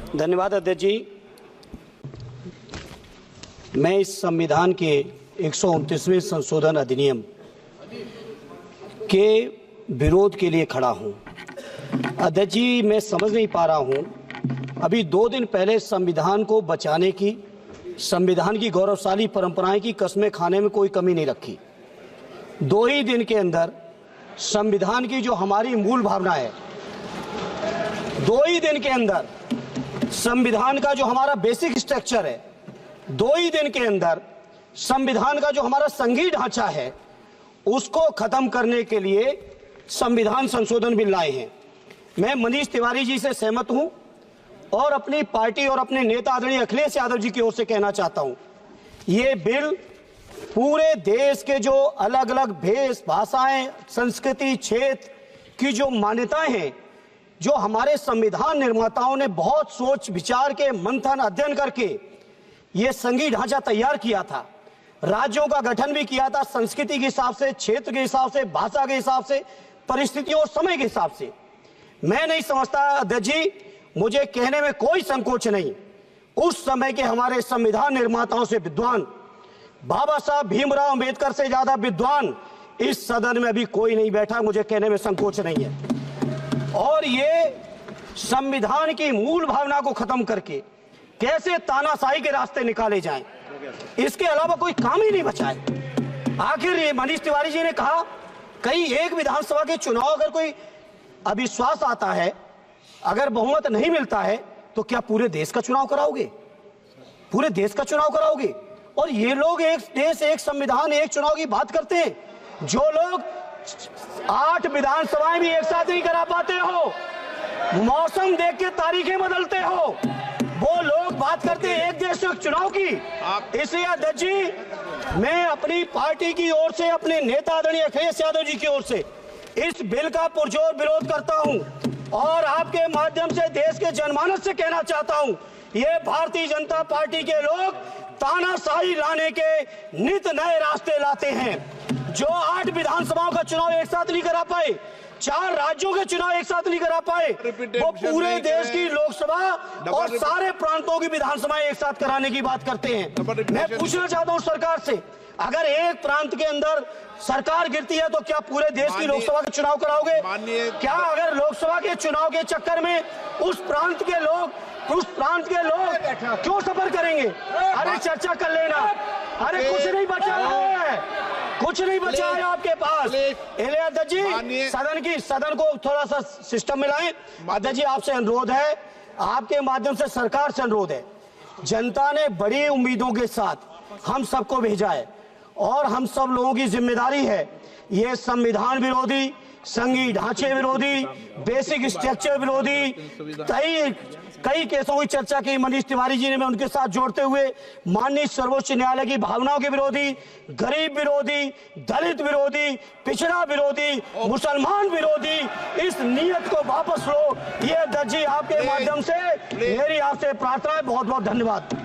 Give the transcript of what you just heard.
धन्यवाद अध्यक्ष जी। मैं इस संविधान के 129वें संशोधन अधिनियम के विरोध के लिए खड़ा हूं। अध्यक्ष जी, मैं समझ नहीं पा रहा हूं, अभी 2 दिन पहले संविधान को बचाने की, संविधान की गौरवशाली परंपराएं की कस्में खाने में कोई कमी नहीं रखी। 2 ही दिन के अंदर संविधान की जो हमारी मूल भावना है, 2 ही दिन के अंदर संविधान का जो हमारा बेसिक स्ट्रक्चर है, 2 ही दिन के अंदर संविधान का जो हमारा संघीय ढांचा है, उसको खत्म करने के लिए संविधान संशोधन बिल लाए हैं। मैं मनीष तिवारी जी से सहमत हूं और अपनी पार्टी और अपने नेता आदरणीय अखिलेश यादव जी की ओर से कहना चाहता हूं, ये बिल पूरे देश के जो अलग अलग भेष, भाषाएं, संस्कृति, क्षेत्र की जो मान्यताएं हैं, जो हमारे संविधान निर्माताओं ने बहुत सोच विचार के मंथन अध्ययन करके ये संघीय ढांचा तैयार किया था, राज्यों का गठन भी किया था, संस्कृति के हिसाब से, क्षेत्र के हिसाब से, भाषा के हिसाब से, परिस्थितियों और समय के हिसाब से। मैं नहीं समझता अध्यक्ष जी, मुझे कहने में कोई संकोच नहीं, उस समय के हमारे संविधान निर्माताओं से विद्वान, बाबा साहब भीमराव अंबेडकर से ज्यादा विद्वान इस सदन में अभी कोई नहीं बैठा, मुझे कहने में संकोच नहीं है। और ये संविधान की मूल भावना को खत्म करके कैसे तानाशाही के रास्ते निकाले जाएं, इसके अलावा कोई काम ही नहीं बचा है। आखिर ये मनीष तिवारी जी ने कहा, कहीं एक विधानसभा के चुनाव अगर कोई अविश्वास आता है, अगर बहुमत नहीं मिलता है, तो क्या पूरे देश का चुनाव कराओगे? पूरे देश का चुनाव कराओगे? और ये लोग एक देश, एक संविधान, एक चुनाव की बात करते हैं। जो लोग 8 विधानसभाएं भी एक साथ नहीं करा पाते हो, मौसम देख के तारीखें बदलते हो, वो लोग बात करते हैं एक देश एक चुनाव की। इसलिए अध्यक्ष जी, मैं अपनी पार्टी की ओर से, अपने नेता आदरणीय अखिलेश यादव जी की ओर से इस बिल का पुरजोर विरोध करता हूं और आपके माध्यम से देश के जनमानस से कहना चाहता हूं, ये भारतीय जनता पार्टी के लोग तानाशाही लाने के नित नए रास्ते लाते हैं। जो 8 विधानसभाओं का चुनाव एक साथ नहीं करा पाए, 4 राज्यों के चुनाव एक साथ नहीं करा पाए, वो पूरे देश की लोकसभा और सारे प्रांतों की विधानसभाएं एक साथ कराने की बात करते हैं। मैं पूछना चाहता हूं सरकार से, अगर एक प्रांत के अंदर सरकार गिरती है तो क्या पूरे देश की लोकसभा के चुनाव कराओगे? क्या अगर लोकसभा के चुनाव के चक्कर में उस प्रांत के लोग क्यों सफर करेंगे? अरे चर्चा कर लेना, अरे कुछ नहीं बचा है, कुछ नहीं बचा है आपके पास। अध्यक्ष जी, सदन को थोड़ा सा सिस्टम में लाएं। अध्यक्ष जी, आपसे अनुरोध है, आपके माध्यम से सरकार से अनुरोध है, जनता ने बड़ी उम्मीदों के साथ हम सबको भेजा है और हम सब लोगों की जिम्मेदारी है, ये संविधान विरोधी, संघीय ढांचे विरोधी, बेसिक स्ट्रक्चर विरोधी, कई केसों की चर्चा की मनीष तिवारी जी ने, मैं उनके साथ जोड़ते हुए माननीय सर्वोच्च न्यायालय की भावनाओं के विरोधी, गरीब विरोधी, दलित विरोधी, पिछड़ा विरोधी, मुसलमान विरोधी, इस नीयत को वापस लो। ये अध्यक्ष जी, आपके माध्यम से मेरी आपसे प्रार्थना है। बहुत बहुत धन्यवाद।